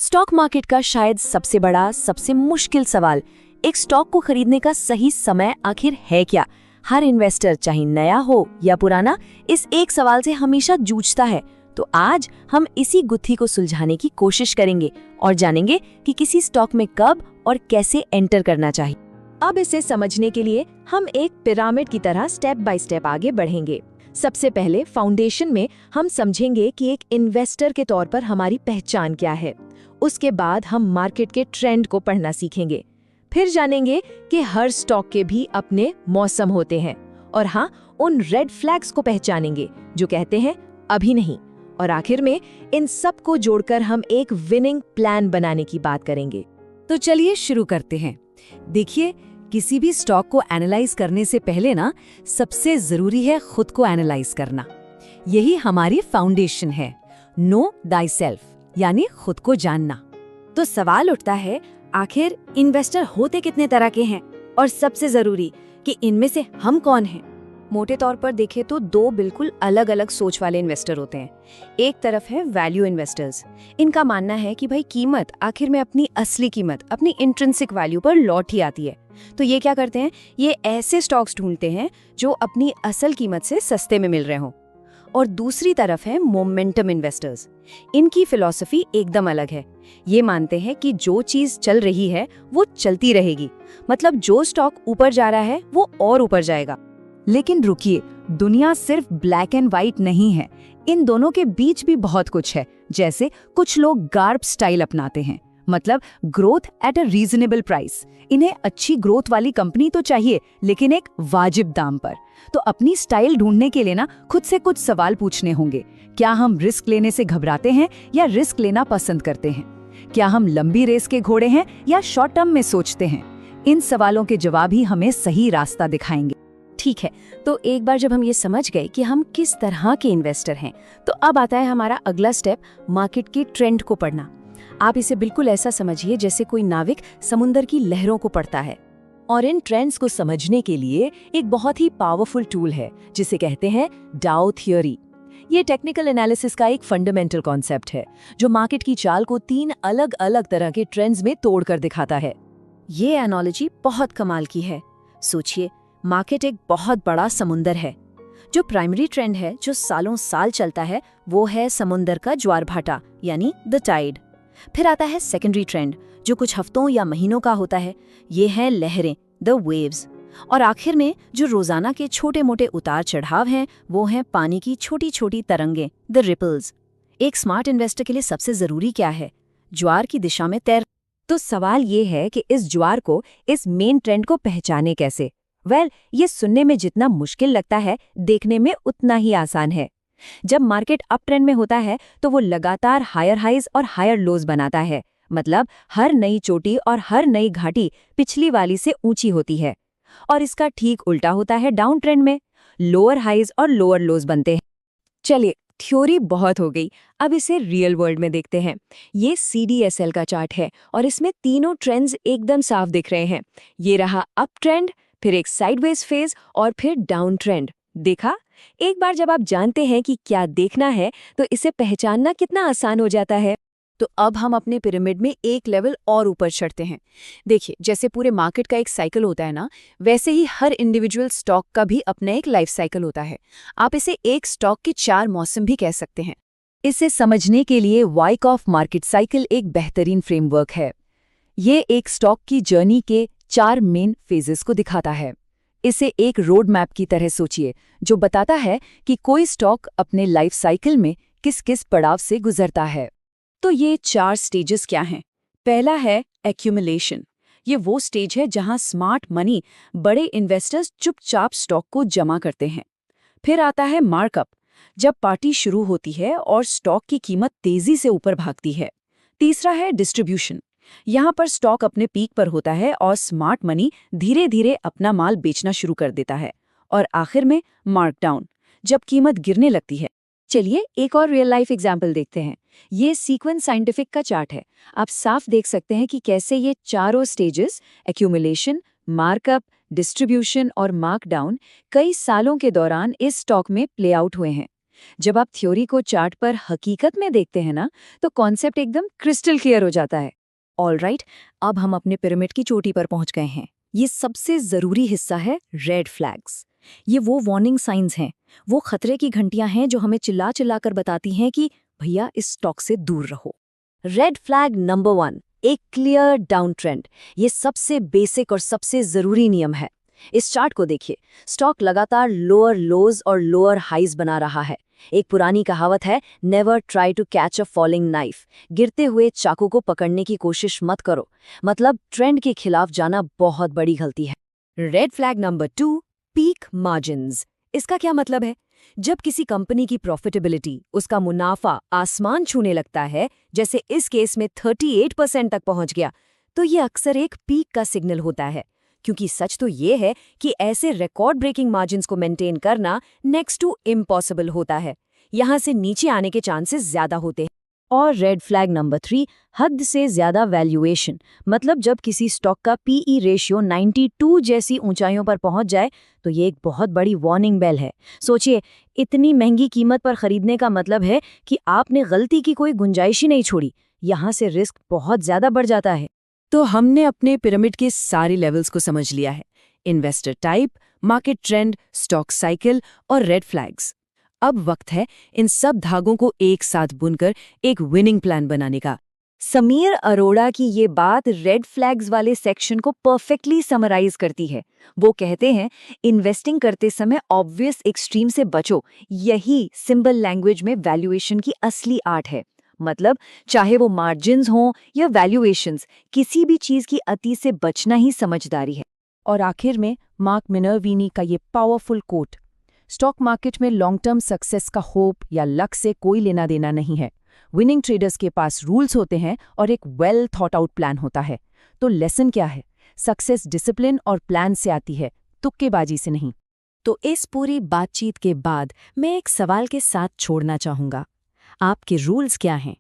Stock market का शायद सबसे बड़ा, सबसे मुश्किल सवाल, एक स्टॉक को खरीदने का सही समय आखिर है क्या? हर इन्वेस्टर, चाहे नया हो या पुराना, इस एक सवाल से हमेशा जूझता है। तो आज हम इसी गुत्थी को सुलझाने की कोशिश करेंगे और जानेंगे कि किसी स्टॉक में कब और कैसे एंटर करना चाहिए। अब इसे समझने के लिए हम एक पिरामिड की तरह स्टेप बाय स्टेप आगे बढ़ेंगे। सबसे पहले फाउंडेशन में हम समझेंगे कि एक इन्वेस्टर के तौर पर हमारी पहचान क्या है। उसके बाद हम मार्केट के ट्रेंड को पढ़ना सीखेंगे। फिर जानेंगे कि हर स्टॉक के भी अपने मौसम होते हैं और हाँ, उन रेड फ्लैग्स को पहचानेंगे जो कहते हैं अभी नहीं। और आखिर में इन सब को जोड़कर हम एक विनिंग प्लान बनाने की बात करेंगे। तो चलिए शुरू करते हैं। देखिए, किसी भी स्टॉक को एनालाइज करने से पहले ना सबसे जरूरी है खुद को एनालाइज करना। यही हमारी फाउंडेशन है, नो दाई सेल्फ, यानी खुद को जानना। तो सवाल उठता है, आखिर इन्वेस्टर होते कितने तरह के हैं और सबसे जरूरी कि इनमें से हम कौन हैं? मोटे तौर पर देखें तो दो बिल्कुल अलग अलग सोच वाले इन्वेस्टर होते हैं। एक तरफ है वैल्यू इन्वेस्टर्स। इनका मानना है कि भाई कीमत आखिर में अपनी असली कीमत, अपनी इंट्रिंसिक वैल्यू पर लौट ही आती है। तो ये क्या करते हैं, ये ऐसे स्टॉक्स ढूंढते हैं जो अपनी असल कीमत से सस्ते में मिल रहे हों। और दूसरी तरफ है मोमेंटम इन्वेस्टर्स। इनकी फिलॉसफी एकदम अलग है। ये मानते हैं कि जो चीज चल रही है वो चलती रहेगी, मतलब जो स्टॉक ऊपर जा रहा है वो और ऊपर जाएगा। लेकिन रुकिए, दुनिया सिर्फ ब्लैक एंड व्हाइट नहीं है, इन दोनों के बीच भी बहुत कुछ है। जैसे कुछ लोग गार्ब स्टाइल अपनाते हैं, मतलब growth at a reasonable price. इन्हें अच्छी ग्रोथ वाली कंपनी तो चाहिए, लेकिन एक वाजिब दाम पर। तो अपनी स्टाइल ढूंढने के लिए ना खुद से कुछ सवाल पूछने होंगे। क्या हम रिस्क लेने से घबराते हैं या रिस्क लेना पसंद करते हैं? क्या हम लंबी रेस के घोड़े हैं या शॉर्ट टर्म में सोचते हैं? इन सवालों के जवाब ही हमें सही रास्ता दिखाएंगे। ठीक है, तो एक बार जब हम ये समझ गए कि हम किस तरह के इन्वेस्टर हैं, तो अब आता है हमारा अगला स्टेप, मार्केट के ट्रेंड को पढ़ना। आप इसे बिल्कुल ऐसा समझिए जैसे कोई नाविक समुंदर की लहरों को पढ़ता है। और इन ट्रेंड्स को समझने के लिए एक बहुत ही पावरफुल टूल है जिसे कहते हैं डाउ थ्योरी। ये टेक्निकल एनालिसिस का एक फंडामेंटल कॉन्सेप्ट है जो मार्केट की चाल को 3 अलग अलग तरह के ट्रेंड्स में तोड़कर दिखाता है। ये एनालॉजी बहुत कमाल की है। सोचिए, मार्केट एक बहुत बड़ा समुंदर है। जो प्राइमरी ट्रेंड है, जो सालों साल चलता है, वो है समुंदर का ज्वार भाटा, यानी द टाइड। फिर आता है सेकेंडरी ट्रेंड, जो कुछ हफ्तों या महीनों का होता है। ये है लहरें, द वेव्स। और आखिर में जो रोजाना के छोटे मोटे उतार चढ़ाव हैं, वो हैं पानी की छोटी छोटी तरंगें, द रिपल्स। एक स्मार्ट इन्वेस्टर के लिए सबसे जरूरी क्या है? ज्वार की दिशा में तैर। तो सवाल ये है कि इस ज्वार को, इस मेन ट्रेंड को पहचाने कैसे? ये सुनने में जितना मुश्किल लगता है, देखने में उतना ही आसान है। जब मार्केट अप ट्रेंड में होता है तो वो लगातार हायर हाइज और हायर लोज बनाता है, मतलब हर नई चोटी और हर नई घाटी पिछली वाली से ऊंची होती है। और इसका ठीक उल्टा होता है डाउन ट्रेंड में, लोअर हाइज और लोअर लोज बनते हैं। चलिए, थ्योरी बहुत हो गई, अब इसे रियल वर्ल्ड में देखते हैं। ये CDSL का चार्ट है और इसमें तीनों ट्रेंड्स एकदम साफ दिख रहे हैं। ये रहा अप ट्रेंड, फिर एक साइडवेज फेज और फिर डाउन ट्रेंड। देखा? एक बार जब आप जानते हैं कि क्या देखना है, तो इसे पहचानना कितना आसान हो जाता है। तो अब हम अपने पिरामिड में एक लेवल और ऊपर चढ़ते हैं। देखिए, जैसे पूरे मार्केट का एक साइकिल होता है ना, वैसे ही हर इंडिविजुअल स्टॉक का भी अपना एक लाइफ साइकिल होता है। आप इसे एक स्टॉक के 4 मौसम भी कह सकते हैं। इसे समझने के लिए वाइकॉफ मार्केट साइकिल एक बेहतरीन फ्रेमवर्क है। ये एक स्टॉक की जर्नी के 4 मेन फेजेस को दिखाता है। इसे एक रोड मैप की तरह सोचिए, जो बताता है कि कोई स्टॉक अपने लाइफ साइकिल में किस किस पड़ाव से गुजरता है। तो ये 4 स्टेजेस क्या हैं? पहला है एक्यूमुलेशन। ये वो स्टेज है जहां स्मार्ट मनी, बड़े इन्वेस्टर्स चुपचाप स्टॉक को जमा करते हैं। फिर आता है मार्कअप, जब पार्टी शुरू होती है और स्टॉक की कीमत तेजी से ऊपर भागती है। तीसरा है डिस्ट्रीब्यूशन। यहाँ पर स्टॉक अपने पीक पर होता है और स्मार्ट मनी धीरे धीरे अपना माल बेचना शुरू कर देता है। और आखिर में मार्कडाउन, जब कीमत गिरने लगती है। चलिए एक और रियल लाइफ एग्जाम्पल देखते हैं। ये सीक्वेंस साइंटिफिक का चार्ट है। आप साफ देख सकते हैं कि कैसे ये चारों स्टेजेस, एक्यूमुलेशन, मार्कअप, डिस्ट्रीब्यूशन और मार्कडाउन, कई सालों के दौरान इस स्टॉक में प्ले आउट हुए हैं। जब आप थ्योरी को चार्ट पर हकीकत में देखते हैं ना, तो कॉन्सेप्ट एकदम क्रिस्टल क्लियर हो जाता है। ऑलराइट, अब हम अपने पिरामिड की चोटी पर पहुंच गए हैं। ये सबसे जरूरी हिस्सा है रेड फ्लैग्स। ये वो वार्निंग साइंस हैं, वो खतरे की घंटियां हैं जो हमें चिल्ला चिल्ला कर बताती हैं कि भैया इस स्टॉक से दूर रहो। रेड फ्लैग नंबर 1, एक क्लियर डाउन ट्रेंड। ये सबसे बेसिक और सबसे जरूरी नियम है। इस चार्ट को देखिए, स्टॉक लगातार लोअर लोज और लोअर हाइज बना रहा है। एक पुरानी कहावत है, never try to catch a falling knife. गिरते हुए चाकू को पकड़ने की कोशिश मत करो। मतलब ट्रेंड के खिलाफ जाना बहुत बड़ी गलती है। Red flag number 2, peak margins. इसका क्या मतलब है? जब किसी कंपनी की प्रॉफिटेबिलिटी, उसका मुनाफा आसमान छूने लगता है, जैसे इस केस में 38% तक पहुंच गया, तो ये अक्सर एक पीक का सिग्नल होता है। क्योंकि सच तो ये है कि ऐसे रिकॉर्ड ब्रेकिंग मार्जिन्स को मेंटेन करना नेक्स्ट टू इम्पॉसिबल होता है। यहां से नीचे आने के चांसेस ज्यादा होते हैं। और रेड फ्लैग नंबर 3, हद से ज्यादा वैल्यूएशन। मतलब जब किसी स्टॉक का पीई रेशियो 92 जैसी ऊंचाइयों पर पहुंच जाए, तो ये एक बहुत बड़ी वार्निंग बेल है। सोचिए, इतनी महंगी कीमत पर खरीदने का मतलब है कि आपने गलती की कोई गुंजाइश ही नहीं छोड़ी। यहां से रिस्क बहुत ज्यादा बढ़ जाता है। तो हमने अपने पिरामिड के सारे लेवल्स को समझ लिया है। Investor type, market trend, stock cycle और रेड फ्लैग्स। अब वक्त है इन सब धागों को एक साथ बुनकर एक विनिंग प्लान बनाने का। समीर अरोड़ा की ये बात रेड फ्लैग्स वाले सेक्शन को परफेक्टली समराइज करती है। वो कहते हैं, इन्वेस्टिंग करते समय ऑब्वियस एक्सट्रीम से बचो। यही सिंपल लैंग्वेज में वैल्यूएशन की असली आर्ट है। मतलब चाहे वो मार्जिन्स हों या वैल्यूएशंस, किसी भी चीज की अति से बचना ही समझदारी है। और आखिर में मार्क मिनर्विनी का ये पावरफुल कोट, स्टॉक मार्केट में लॉन्ग टर्म सक्सेस का होप या लक से कोई लेना देना नहीं है। विनिंग ट्रेडर्स के पास रूल्स होते हैं और एक वेल थॉट आउट प्लान होता है। तो लेसन क्या है? सक्सेस डिसिप्लिन और प्लान से आती है, तुक्केबाजी से नहीं। तो इस पूरी बातचीत के बाद मैं एक सवाल के साथ छोड़ना चाहूंगा। आपके रूल्स क्या हैं?